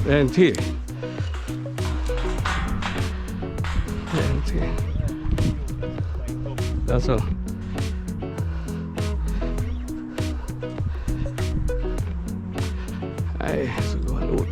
Det är en till. Det är en till. Alltså. Nej, så går han åt.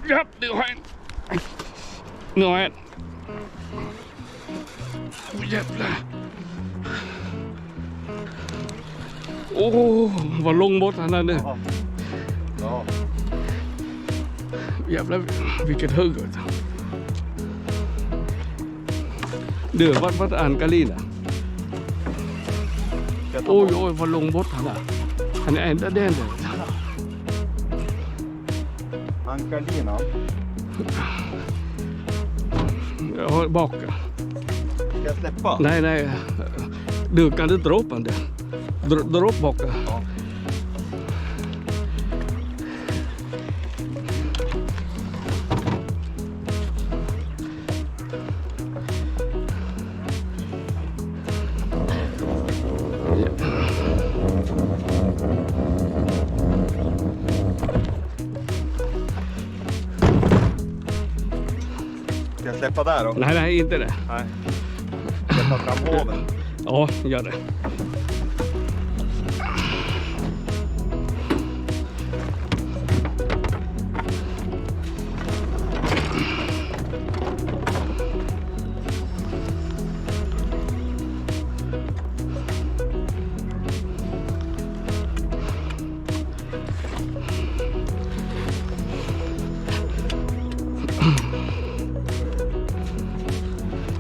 Ja, nu har jag en. Nu har jag en. Jävlar. Vad lång bort han är nu. Ja. Jävlar, vilket hugg. Du, vart är Ankalina? Oj, vad lång bort han är. Han är ända där. Ankalina. Jag har baka. Ska jag släppa? Nej. Du, kan du dra upp den där? Dra upp baka. Ja. Ska jag släppa där då? Nej, inte det. Nej. Ska jag ta fram hoven? Ja, gör det.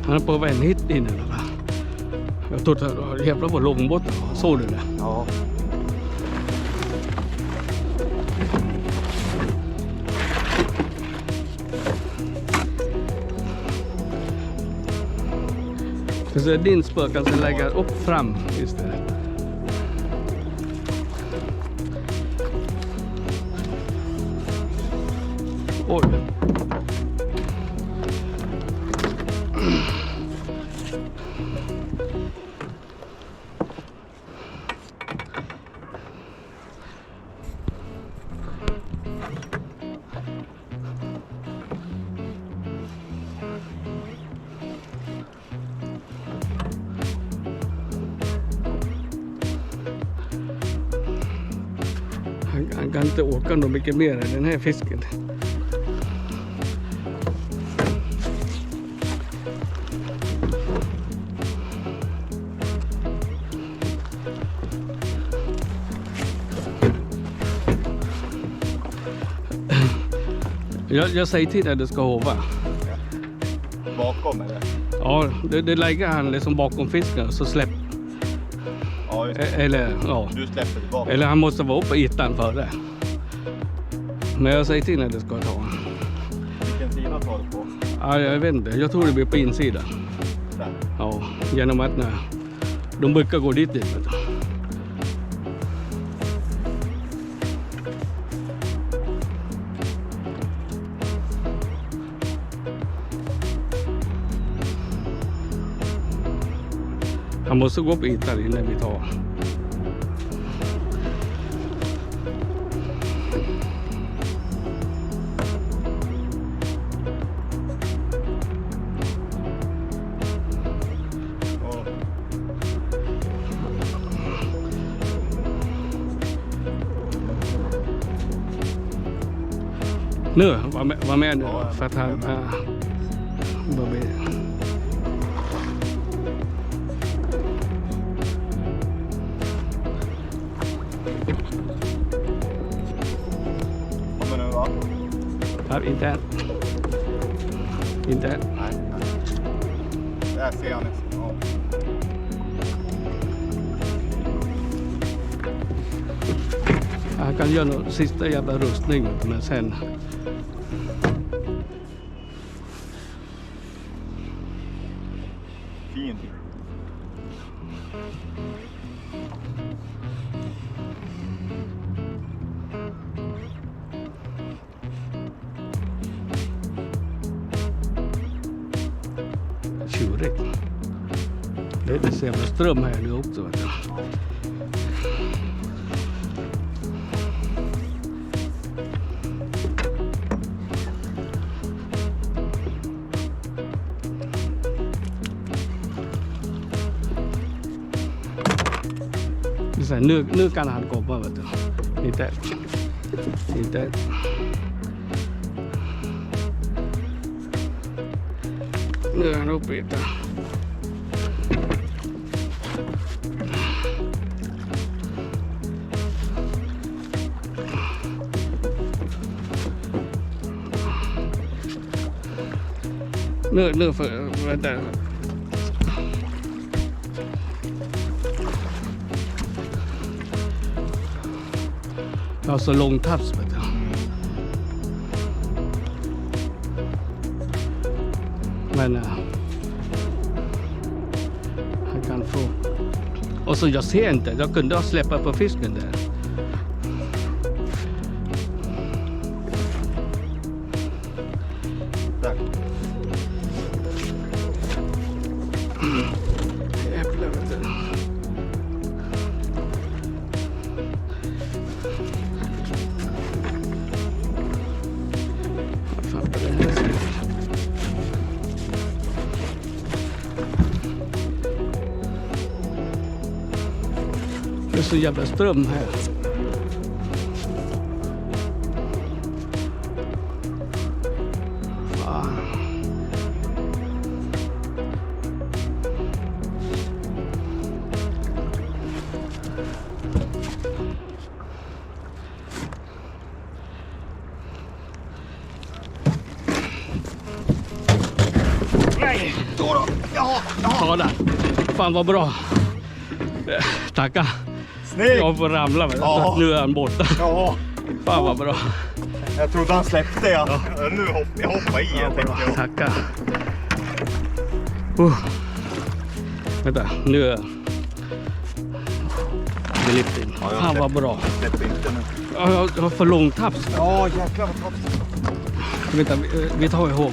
Han är på väg hit in eller va? Jag trodde att jävlar var lång bort. Såg du det? Ja. Så din spör kan sen lägga upp fram istället. Oj. Han kan inte åka något mycket mer än den här fisken. Jag säger till dig att du ska hova. Bakom eller? Ja, det lägger han liksom bakom fisken så släpp. Ja, just det. Eller, ja. Du släpper tillbaka. Eller han måste vara uppe på ytan för det. Men jag säger till när du ska ta. Vilken sida tar du på? Ja, jag vet inte. Jag tror det blir på insidan. Där. Ja, genom att de brukar gå dit. Vet du. Han måste gå upp ytan innan vi tar. Och Nu, var med nu Ja, för att han var med. kommer nu va? Ja, inte än. Inte än. Nej. Där ser han nästan. Ja. Han kan göra någon sista jävla rustning men sen. Fint. Tjurigt. Det är så jävla ström här nu också. Vet du. Så här, nu kan han komma, vet du. Inte. Nu är han uppe i det. Nu för, vänta. Jag har så lång tafs, vet du. Men han kan få. Och så jag ser inte, jag kunde ha släppa på fisken där. Där. Jävlar, vet du. Vad fan är det här? Det är så jävla ström här. Fan. Nej! Då! Ja! Ja, där. Fan vad bra. Tacka. Snyggt! Jag får ramla. Men Ja. nu är han borta. Ja! Fan vad bra. Jag trodde han släppte ja. Nu jag hoppar i jag tänkte jag. Tacka. Vänta, nu är det lite in. Ja, jag Fan vad bra. Släpp inte nu. Ja, jag har för lång tafs. Ja jäklar vad tafs. Vänta, vi tar ihåg.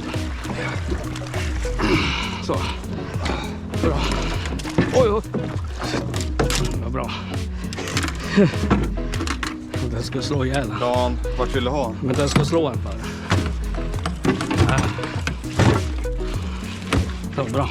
Så. Bra. Oj. Vad bra. Den ska slå ihjäl. Dan, vart vill du ha? Men den ska slå en bara. Så bra.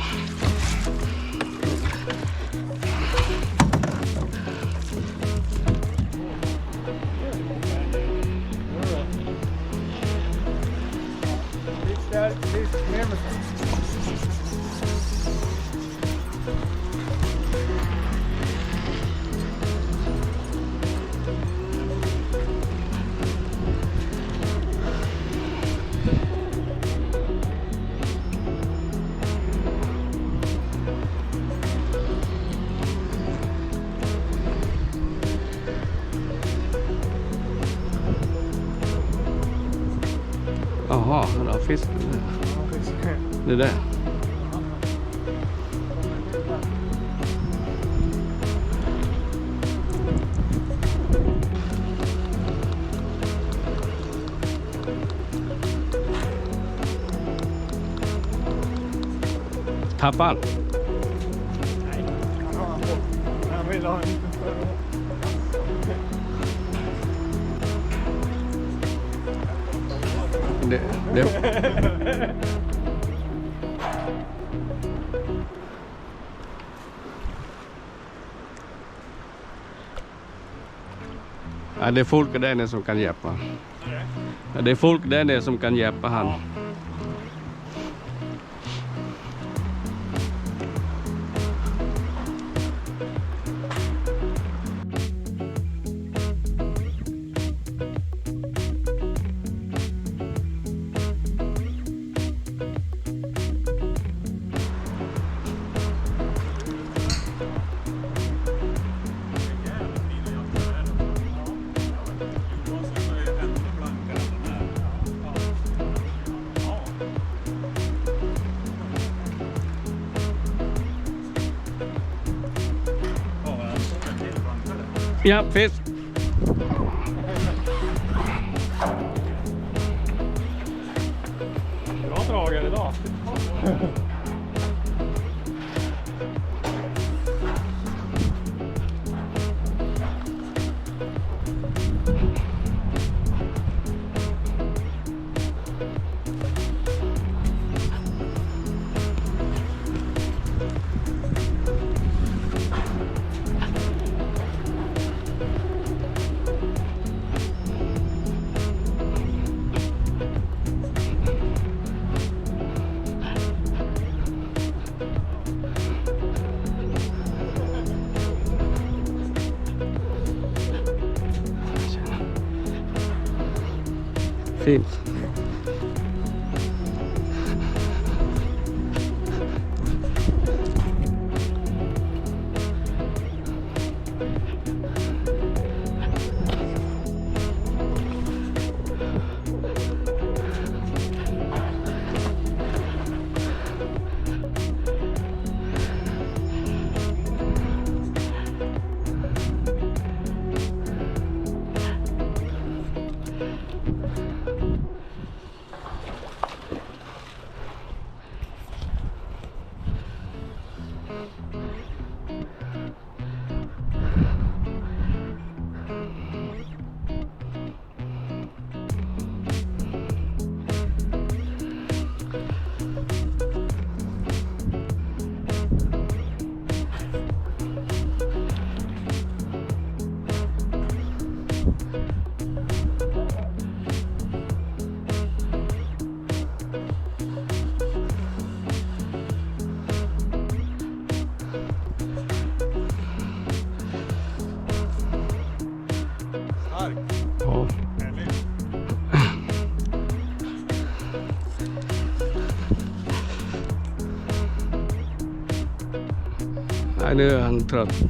Jaha, det har fisk. Det där. Tappar. vill ha en liten större. Det är folk där nere som kan hjälpa. Det är folk där nere som kan hjälpa han. Ja, fisk. Bra dragare idag. Fint. Ja. Nej, nu är han trött.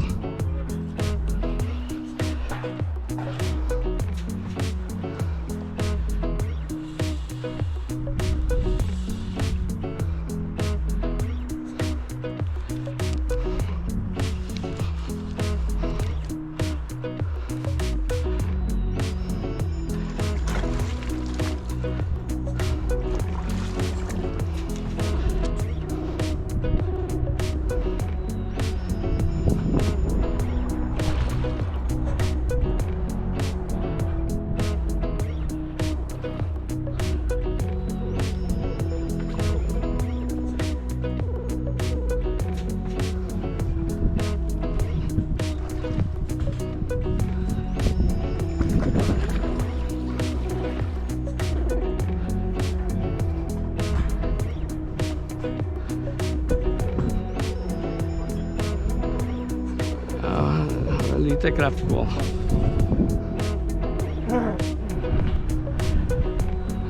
Lite kraft på.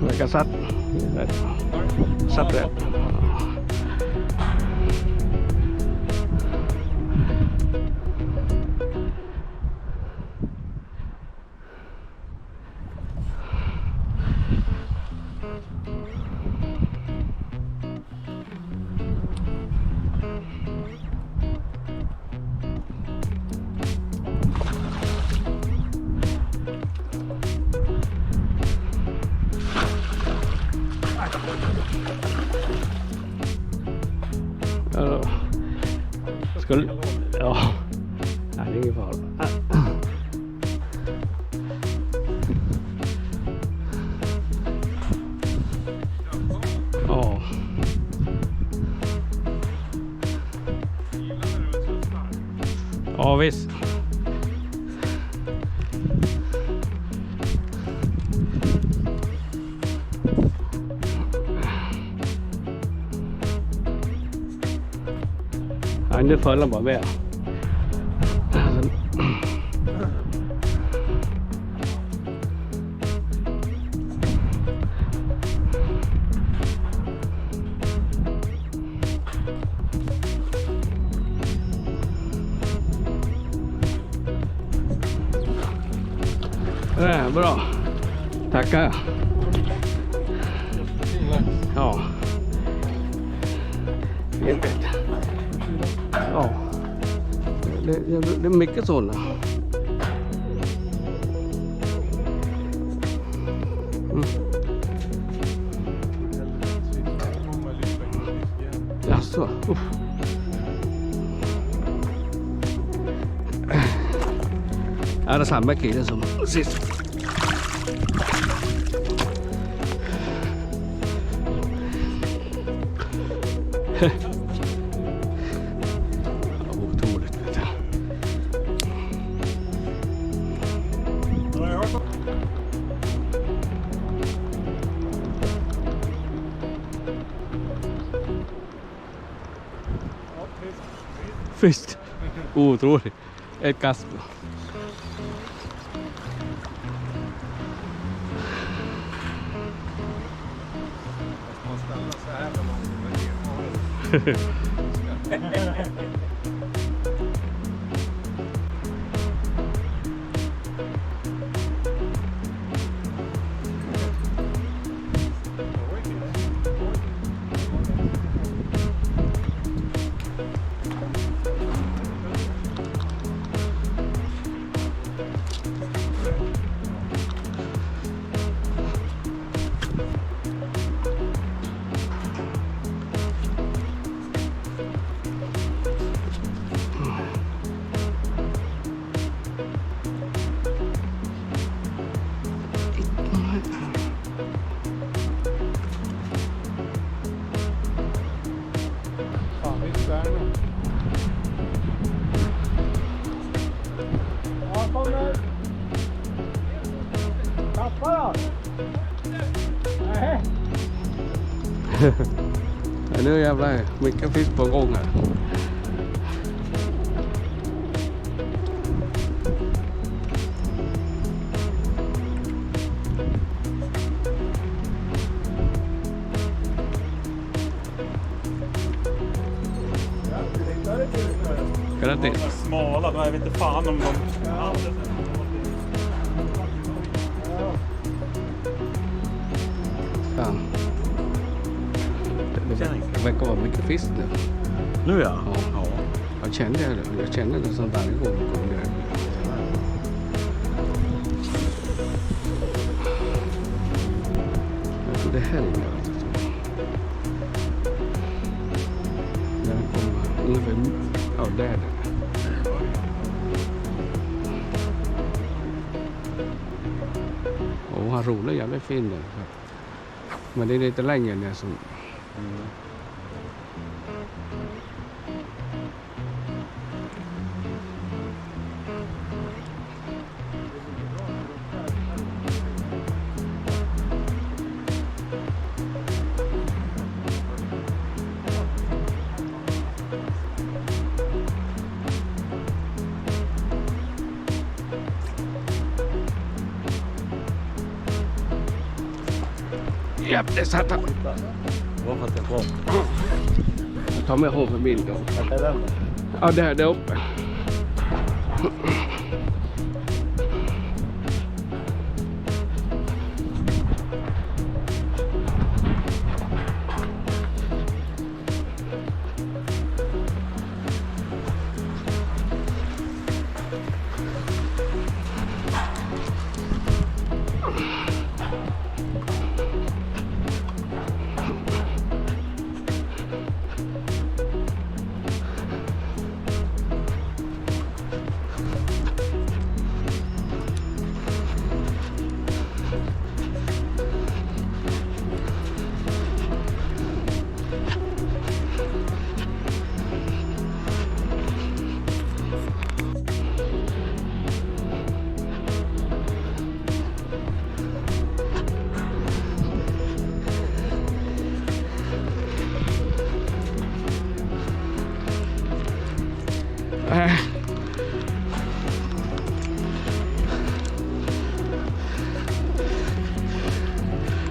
Verkar satt rätt. Satt rätt. Ja. det är ingen fara. Ja. Ja visst. Ja, nu följer han bara med. Bra. Tackar. Ja. Jävligt. Ja. Det är mycket sådana. Jaså. Ja, det är samma kille som sist. Otroligt, vet jag. Fisk. Otroligt. Ett kast. Nu jävlar, mycket fisk på gång här. Grattis. Smala, men jag vet inte fan om de... Ja. Det verkar vara mycket fisk nu. Nu ja. Ja. Jag känner det som varje gång jag kommer ner. Jag tror det här inne. Där kommer ungefär... Ja, där är det. Och han rolig, jävligt fin där. Men det är lite längre ner som... Japp, det satt han. Vad fattar jag på? Ta med hoverbild då. Ja, där uppe.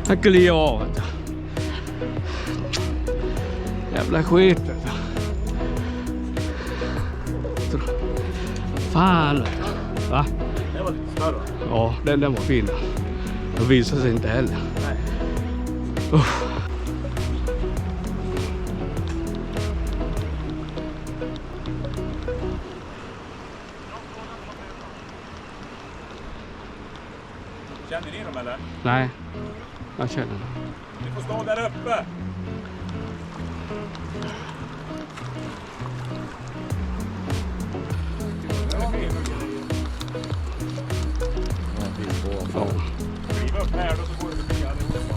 Han kliar av. Jävla skit. Fan. Va? Det var lite större. Ja, den var fin. Det visade sig inte heller. Nej. Känner ni dem eller? Nej, jag känner det. Ni får stå där uppe. Ja. Skriv upp här då så går det förbi allihopa.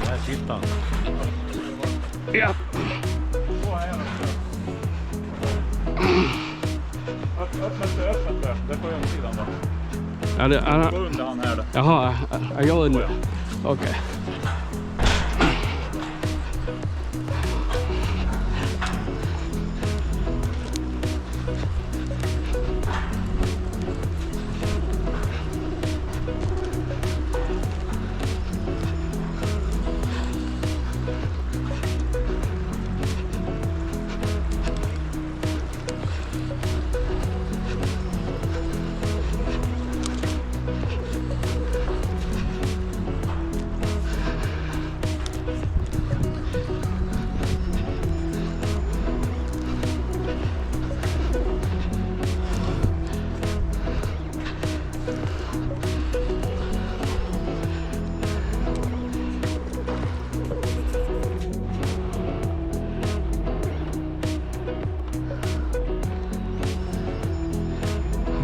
Där sitter han. Ja. Öppna. Det får jag sidan va? Ja, Gå under han här då. Jaha, jag gör under. Okej.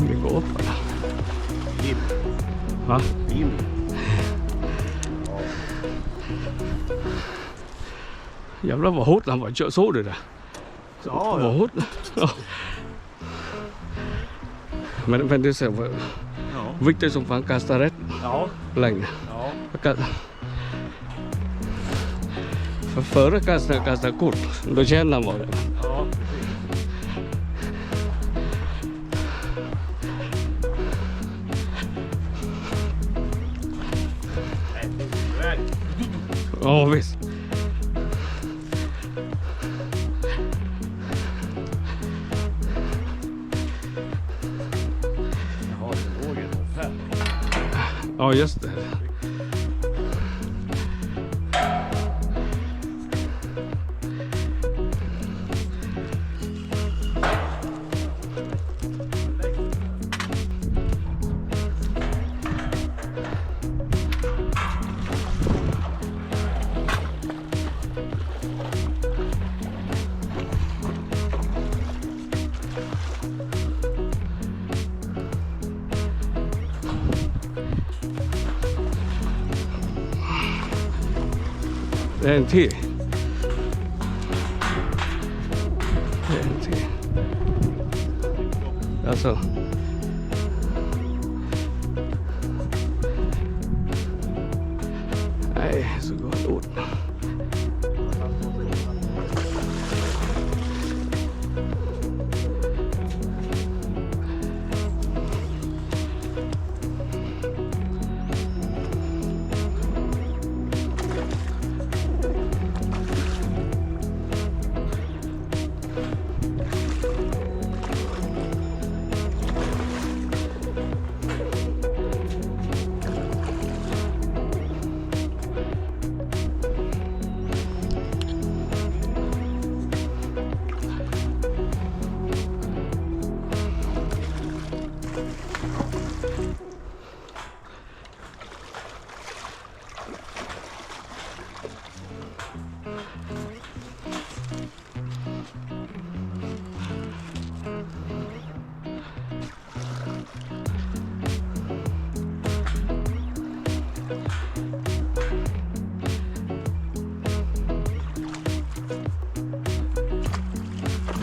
Vi går upp eller? Jim. Va? Jim. Jävlar vad hårt han var. Såg du det? Ja, Vad hårt. Ja. Men det ser var viktigt som fan kastar rätt Ja. länge. Ja. För före kastar kort. Då känner man det. Ja. Ja visst. Jaha, det låg ett här. Ja just det. Det är en till. Det är en till. Alltså. Nej, så går det åt.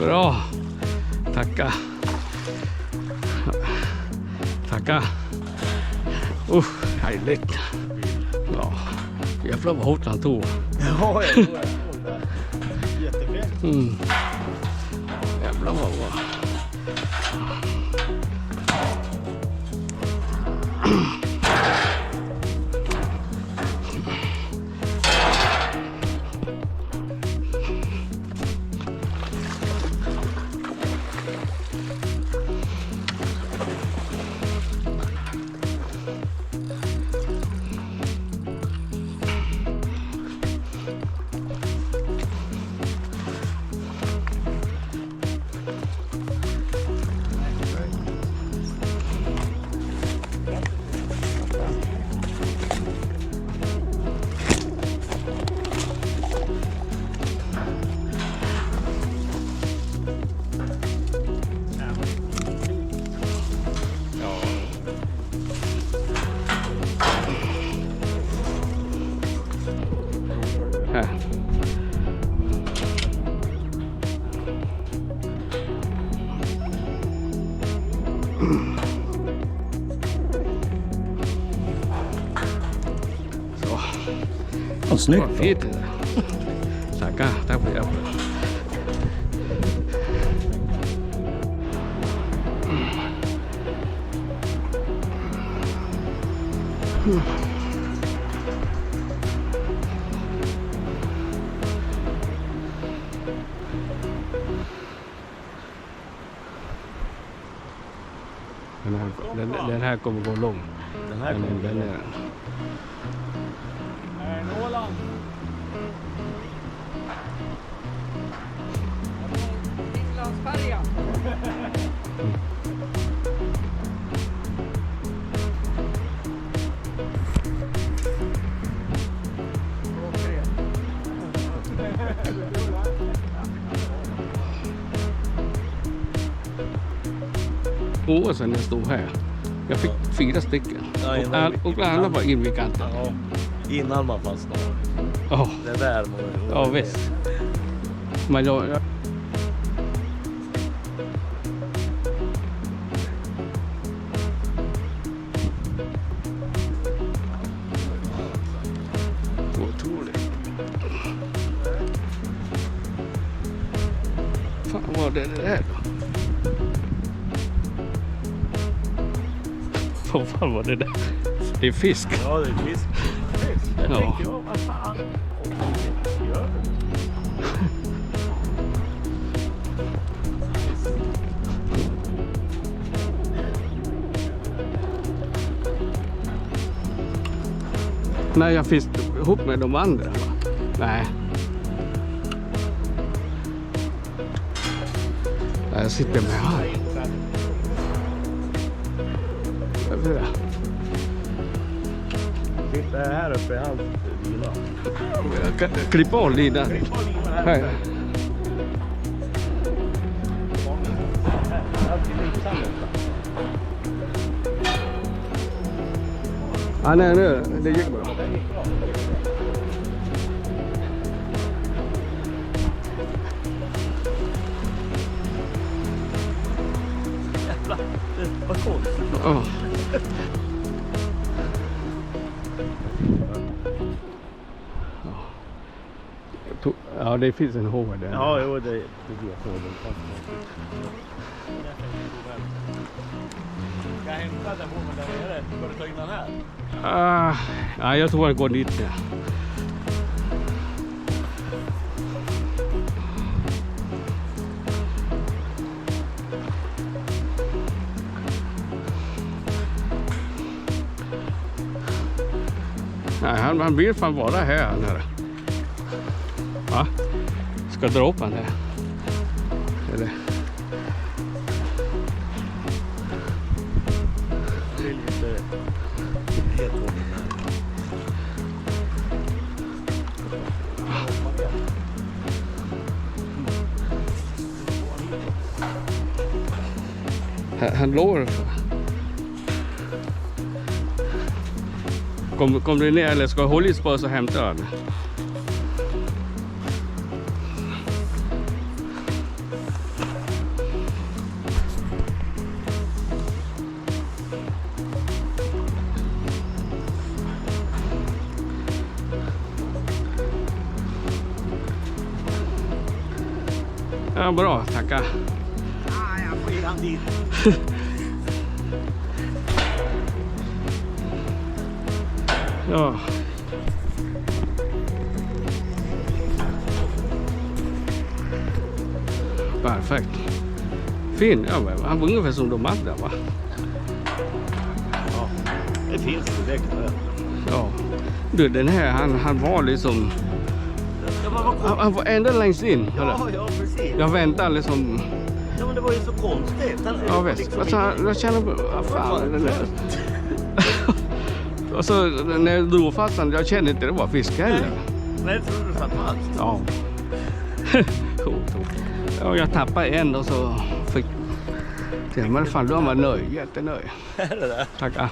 Bra. Tacka. Tacka. Härligt. Ja. Jävlar vad hårt han tog. Ja, jag tror det. Jättefint. Jävlar vad bra. Här. Så. Vad snyggt. Vad fint det där. Tackar. Tack för hjälpen. Den här kommer gå lång. Den här kommer Den är... Åland. Finlandsfärja. År sedan jag stod här. Jag fick 4 stycken. Ja, Och alla var in vid kanten. Ja, innan man fastnar. Ja, Det är där man... ja visst. Men jag... Otroligt. Fan vad det där då? Vad fan var det där? Det är fisk. Ja, det är fisk. Jag Ja. tänker, vad fan? Gör det. Nej, jag fick ihop med de andra. Va? Nej. Jag sitter med haj. Sitter här uppe i hans vila. Jag kan klippa av linan. Här. Ja, nej, nu. Det gick bra. Jävlar, vad konstigt. Ja. Ja, det finns en hår där. Ja, jo, det vet jag. Ska jag hämta den bommen där nere? Ska du ta in den här? Ja, jag tror att det går dit. Ja. Nej, han vill fan vara här nere. Va? Ska dra upp han här? Eller? Det är lite helt hårt. Han lår. Kom du ner eller ska jag hålla i spår så hämtar han? Ja, bra, tackar. Ah, jag får in han dit. Ja. Perfekt. Fin, ja, men han var ungefär som de andra, va? Ja, det finns direkt. Ja. Du, den här, han var liksom... Ja, men vad Han var ända längst in. Ja, ja, precis. Jag väntade liksom... Ja, men det var ju så konstigt. Ja, visst. Alltså, jag känner... Vad fan är det där? Och så när jag drog fast han, jag kände inte det var fisk heller. Nej, det tror du satt fast. Ja. Coolt. Ja, jag tappade en och så fick... Men fan, då var man nöjd. Jättenöjd. Är det där? Tackar.